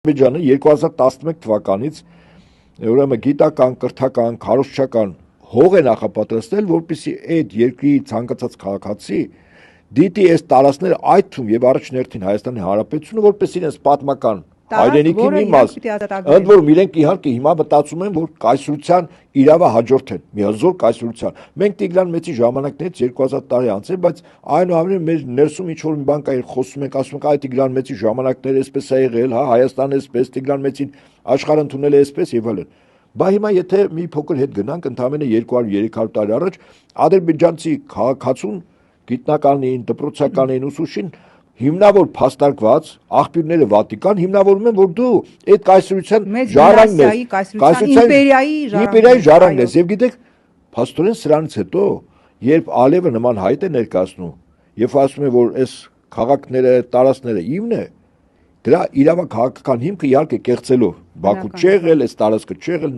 Ադրբեջանը 2011 թվականից ուրեմն գիտական, կրթական, քարոզչական հող է նախապատրաստել, որպեսզի այդ երկրի ցանկացած քաղաքացի դիտի այս տարածքները, այդ թվում եւ առաջներթին Հայաստանի Հանրապետությունը, որպեսզի իրենց պատմական հայրենիքի մի մաս, ընդ որում իրենք իհարկե հիմա մտածում են, որ կայսրության իրավա հաջորդ են, մի հզոր կայսրության։ Մենք Տիգրան Մեծի ժամանակներից 2000 տարի անց է, բայց այնուամենայնիվ մեր ներսում ինչ որ մի բան կա, խոսում ենք, ասում ենք, այ Տիգրան Մեծի ժամանակները էսպես է եղել, հա, Հայաստանը էսպես, Տիգրան Մեծին աշխարհը ընդունել է էսպես եւ այլն։ Բա հիմա եթե մի փոքր հետ գնանք, ընդամենը 200-300 տարի առաջ ադրբեջանցի քաղաքացուն, գիտնականին, դպրոցականին, ուսուցչին հիմնավոր փաստարկված աղբյուրները Վատիկան հիմնավորում են, որ դու այդ կայսրության ժառանգն ես, կայսրության իմպերիայի ժառանգն ես, եւ գիտեք, փաստորեն սրանից հետո, երբ Ալիևը նման հայտ է ներկայացնում, եւ ասում է, որ այս քաղաքները, տարածքները իմն է, դրա իրավաքաղաքական հիմքը իհարկե կեղծելով, Բաքու չի եղել, այս տարածքը չի եղել,